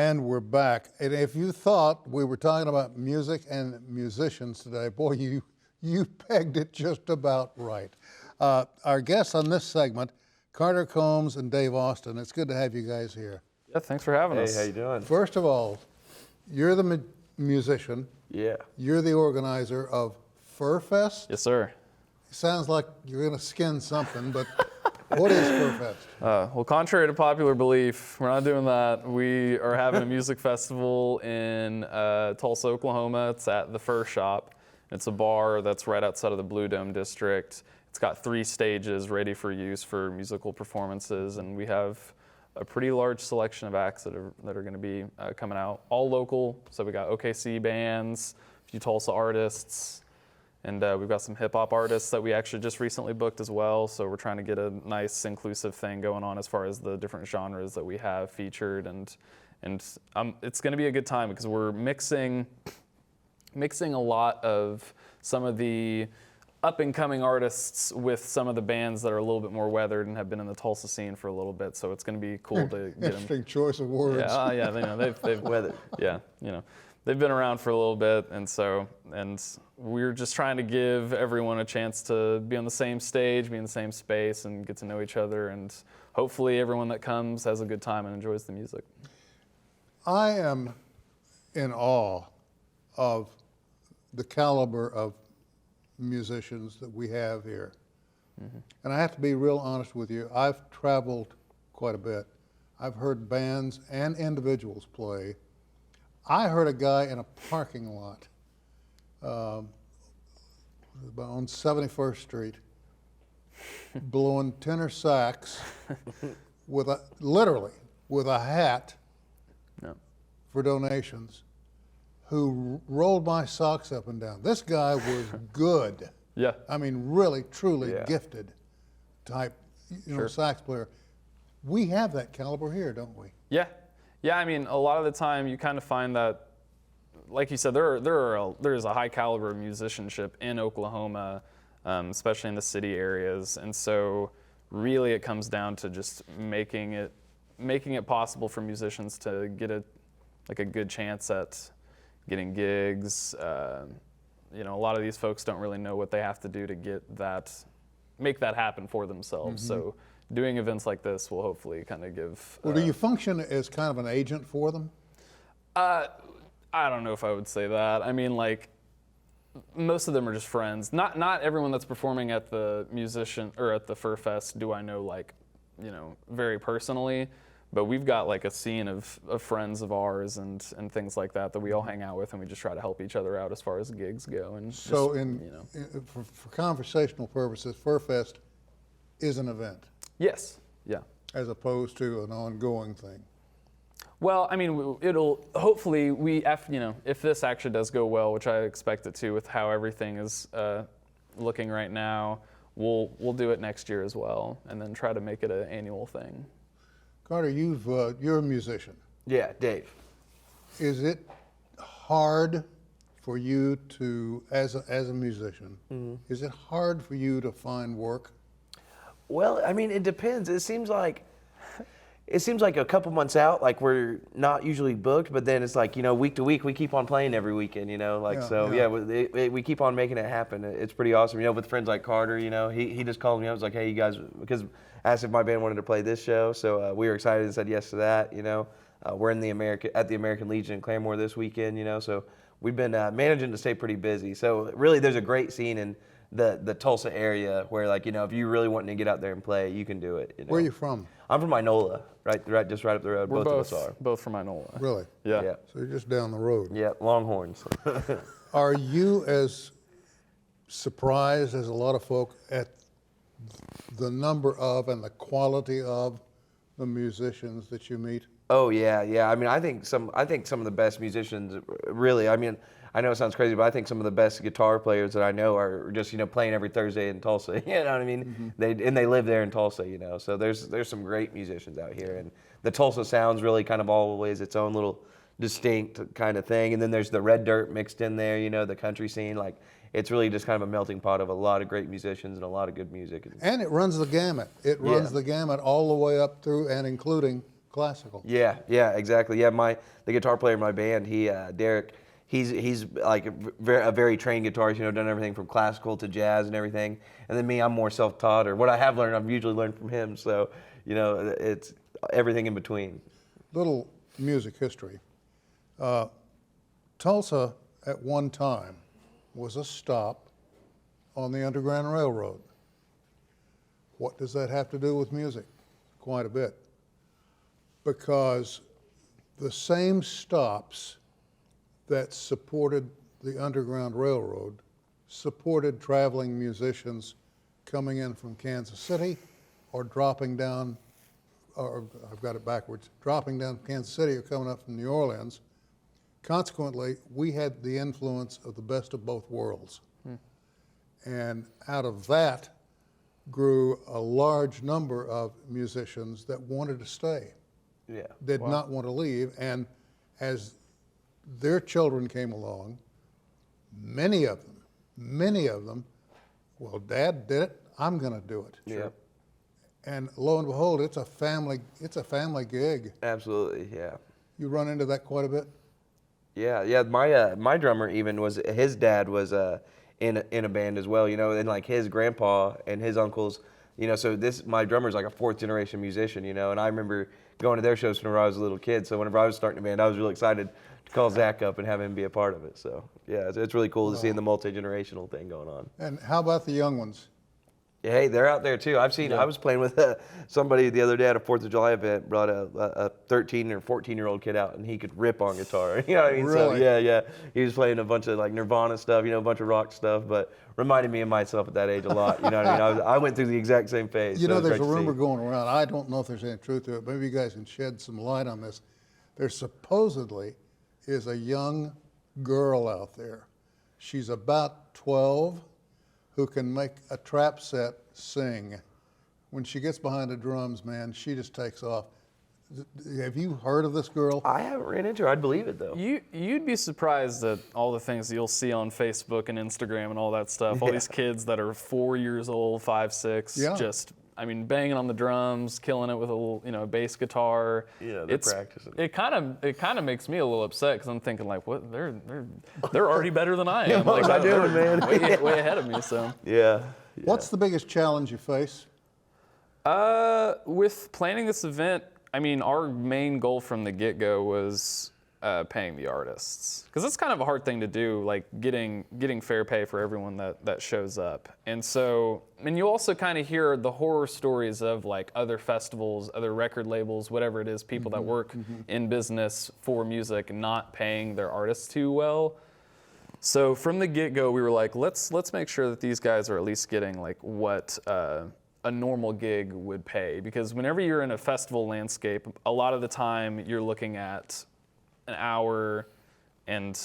And we're back. And if you thought we were talking about music and musicians today, boy, you pegged it just about right. Our guests on this segment, Carter Combs and Dave Austin. It's good to have you guys here. Yeah, thanks for having us. Hey, how you doing? First of all, you're the musician. Yeah. You're the organizer of Fur Fest. Yes, sir. Sounds like you're going to skin something, but what is Fur Fest? Well, contrary to popular belief, we're not doing that. We are having a music festival in Tulsa, Oklahoma. It's at the Fur Shop. It's a bar that's right outside of the Blue Dome District. It's got 3 stages ready for use for musical performances, and we have a pretty large selection of acts that are going to be coming out, all local. So we got OKC bands, a few Tulsa artists, and we've got some hip hop artists that we actually just recently booked as well. So we're trying to get a nice inclusive thing going on as far as the different genres that we have featured, and it's going to be a good time because we're mixing a lot of some of the up-and-coming artists with some of the bands that are a little bit more weathered and have been in the Tulsa scene for a little bit. So it's going to be cool to get them. Interesting choice of words. Yeah, they've Weathered. Yeah, they've been around for a little bit, and we're just trying to give everyone a chance to be on the same stage, be in the same space, and get to know each other, and hopefully everyone that comes has a good time and enjoys the music. I am in awe of the caliber of musicians that we have here. Mm-hmm. And I have to be real honest with you. I've traveled quite a bit. I've heard bands and individuals play. I heard a guy in a parking lot on 71st Street blowing tenor sax literally with a hat for donations, who rolled my socks up and down. This guy was good. Yeah. I mean, really, truly Yeah. gifted type, Sure. sax player. We have that caliber here, don't we? Yeah. I mean, a lot of the time you kind of find that, like you said, there is a high caliber of musicianship in Oklahoma, especially in the city areas, and so really it comes down to just making it possible for musicians to get a good chance at getting gigs. A lot of these folks don't really know what they have to do to make that happen for themselves. Mm-hmm. So doing events like this will hopefully kind of give. Well, do you function as kind of an agent for them? I don't know if I would say that. I mean, like, most of them are just friends. Not everyone that's performing at the Fur Fest do I know very personally. But we've got like a scene of friends of ours and things like that we all hang out with, and we just try to help each other out as far as gigs go. And so, for conversational purposes, Fur Fest is an event. Yes. Yeah. As opposed to an ongoing thing. Well, I mean, it'll hopefully if this actually does go well, which I expect it to, with how everything is looking right now, we'll do it next year as well, and then try to make it an annual thing. Carter, you're a musician. Yeah, Dave. Is it hard for you to, as a musician, is it hard for you to find work? Well, I mean, it depends. It seems like a couple months out, like we're not usually booked, but then it's like, week to week, we keep on playing every weekend, we keep on making it happen. It's pretty awesome, with friends like Carter, he just called me. I was like, hey, you guys, because asked if my band wanted to play this show, so we were excited and said yes to that. We're in at the American Legion in Claremore this weekend. So we've been managing to stay pretty busy. So really, there's a great scene in the Tulsa area where, if you really want to get out there and play, you can do it. Where are you from? I'm from Inola, just right up the road. We're both of us are. both from Inola. Really? Yeah. So you're just down the road. Yeah, Longhorns. Are you as surprised as a lot of folk at the number of and the quality of the musicians that you meet? Oh yeah. I mean, I think some of the best musicians, really. I mean, I know it sounds crazy, but I think some of the best guitar players that I know are just playing every Thursday in Tulsa. You know what I mean? Mm-hmm. They live there in Tulsa. So there's some great musicians out here, and the Tulsa sound's really kind of always its own little distinct kind of thing. And then there's the red dirt mixed in there. The country scene. It's really just kind of a melting pot of a lot of great musicians and a lot of good music. And it runs the gamut. It runs the gamut all the way up through and including classical. Yeah, exactly. Yeah, the guitar player in my band, Derek, he's like a very trained guitarist. Done everything from classical to jazz and everything. And then me, I'm more self-taught, or what I have learned, I've usually learned from him. So it's everything in between. Little music history. Tulsa at one time was a stop on the Underground Railroad. What does that have to do with music? Quite a bit. Because the same stops that supported the Underground Railroad supported traveling musicians coming in from Kansas City or dropping down, or I've got it backwards, dropping down from Kansas City or coming up from New Orleans. Consequently, we had the influence of the best of both worlds. And out of that grew a large number of musicians that wanted to stay, did not want to leave. And as their children came along, many of them, well, Dad did it, I'm going to do it. Yeah. And lo and behold, it's a family gig. Absolutely, yeah. You run into that quite a bit? Yeah. My drummer even his dad was in a band as well, and like his grandpa and his uncles, so my drummer's like a fourth generation musician, and I remember going to their shows whenever I was a little kid. So whenever I was starting a band, I was really excited to call Zach up and have him be a part of it. So yeah, it's really cool to see the multi-generational thing going on. And how about the young ones? Hey, they're out there too. I was playing with somebody the other day at a 4th of July event, brought a 13 or 14-year-old kid out, and he could rip on guitar. You know what I mean? Really? So yeah. He was playing a bunch of like Nirvana stuff, a bunch of rock stuff, but reminded me of myself at that age a lot. You know what I mean? I went through the exact same phase. So There's a rumor going around. I don't know if there's any truth to it. Maybe you guys can shed some light on this. There supposedly is a young girl out there. She's about 12, who can make a trap set sing. When she gets behind the drums, man, she just takes off. Have you heard of this girl? I haven't ran into her. I'd believe it though. You'd be surprised at all the things you'll see on Facebook and Instagram and all that stuff. All these kids that are 4 years old, 5, 6, just banging on the drums, killing it with a little, bass guitar. Yeah, they're practicing. It kind of makes me a little upset because I'm thinking like, what? They're already better than I am. What am I doing, man? Way ahead of me. So yeah. What's the biggest challenge you face? With planning this event, our main goal from the get-go was paying the artists, because that's kind of a hard thing to do, like getting fair pay for everyone that shows up. And so, you also kind of hear the horror stories of like other festivals, other record labels, whatever it is, people that work in business for music not paying their artists too well. So from the get-go, we were like, let's make sure that these guys are at least getting like what a normal gig would pay, because whenever you're in a festival landscape, a lot of the time you're looking at an hour, and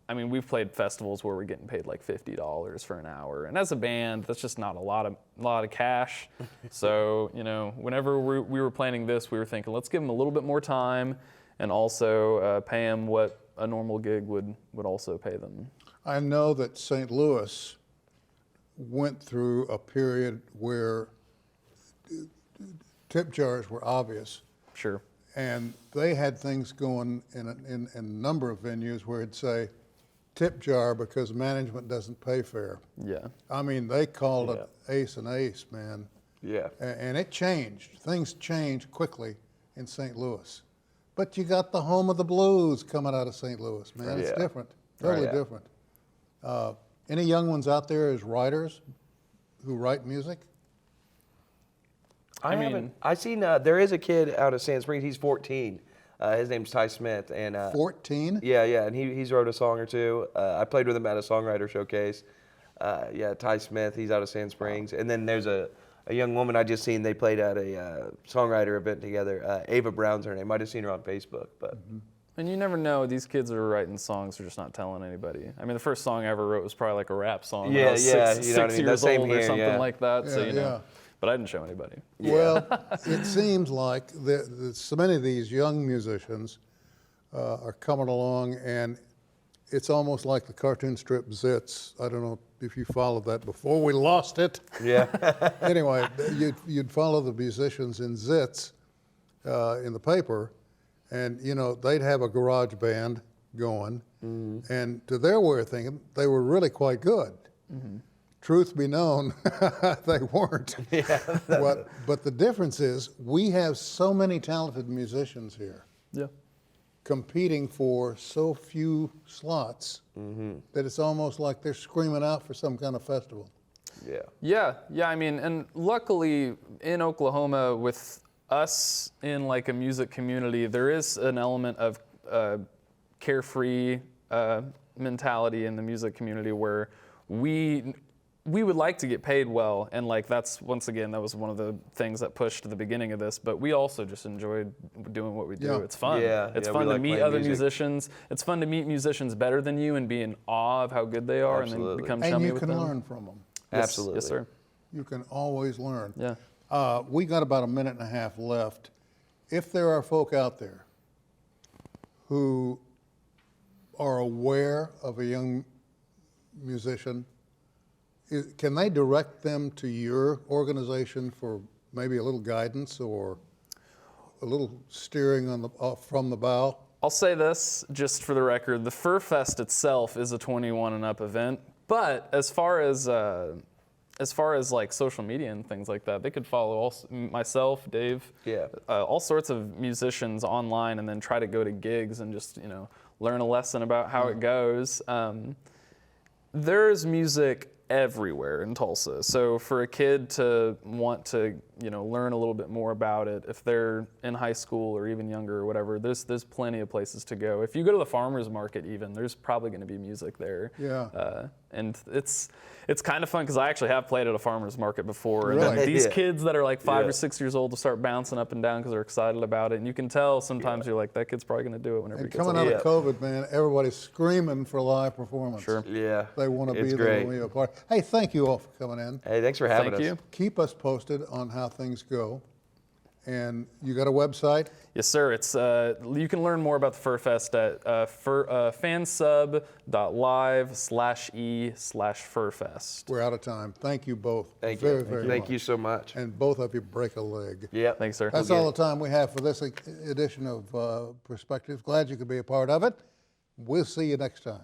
we've played festivals where we're getting paid like $50 for an hour, and as a band, that's just not a lot of cash. So whenever we were planning this, we were thinking, let's give them a little bit more time, and also pay them what a normal gig would also pay them. I know that St. Louis went through a period where tip jars were obvious. Sure. And they had things going in a number of venues where it'd say tip jar because management doesn't pay fair. Yeah. They called it ace and ace, man. Yeah. And it changed. Things changed quickly in St. Louis. But you got the home of the blues coming out of St. Louis, man. It's different, totally different. Any young ones out there as writers who write music? I seen there is a kid out of Sand Springs. He's 14. His name's Ty Smith, and 14? Yeah, and he's wrote a song or two. I played with him at a songwriter showcase. Ty Smith, he's out of Sand Springs, and then there's a young woman I just seen. They played at a songwriter event together. Ava Brown's her name. I just seen her on Facebook, but. And you never know, these kids are writing songs, they're just not telling anybody. The first song I ever wrote was probably like a rap song. Yeah, when I was six years same old or here, something like that. Yeah, So, but I didn't show anybody. Yeah. Well, it seems like so many of these young musicians are coming along, and it's almost like the cartoon strip Zits. I don't know if you followed that before we lost it. Yeah. Anyway, you'd follow the musicians in Zits, in the paper, and they'd have a garage band going, and to their way of thinking, they were really quite good. Truth be known, they weren't. But the difference is we have so many talented musicians here Yeah. competing for so few slots that it's almost like they're screaming out for some kind of festival. Yeah. I mean, and luckily in Oklahoma, with us in like a music community, there is an element of carefree mentality in the music community where we would like to get paid well, and like that's once again that was one of the things that pushed to the beginning of this. But we also just enjoyed doing what we do. Yeah. It's fun. It's fun we to like meet playing other music. musicians. It's fun to meet musicians better than you and be in awe of how good they are, and then Absolutely. become And chummy you with can them. learn from them. Yes, Absolutely. Yes, sir. You can always learn. Yeah. We got about a minute and a half left. If there are folk out there who are aware of a young musician, can they direct them to your organization for maybe a little guidance or a little steering from the bow? I'll say this, just for the record, the Fur Fest itself is a 21 and up event, but as far as like social media and things like that, they could follow myself, Dave, all sorts of musicians online, and then try to go to gigs and just learn a lesson about how it goes. There's music everywhere in Tulsa. So for a kid to want to, learn a little bit more about it, if they're in high school or even younger or whatever, there's plenty of places to go. If you go to the farmers market even, there's probably going to be music there. Yeah. And it's kind of fun because I actually have played at a farmers market before. And Really? then these Yeah. kids that are like 5 Yeah. or 6 years old to start bouncing up and down because they're excited about it. And you can tell sometimes you're like, that kid's probably going to do it whenever And he gets coming older. out of COVID, man, everybody's screaming for live performance. Sure. Yeah. They want to It's be there great. when we are part. Hey, thank you all for coming in. Hey, thanks for having Thank us. you. Keep us posted on how things go. And you got a website? Yes, sir. It's you can learn more about the Fur Fest at fansub.live/e/furfest. We're out of time. Thank you both. Thank very, you. very much. Thank you so much. And both of you break a leg. Yeah. Thanks, sir. That's all the time we have for this edition of Perspectives. Glad you could be a part of it. We'll see you next time.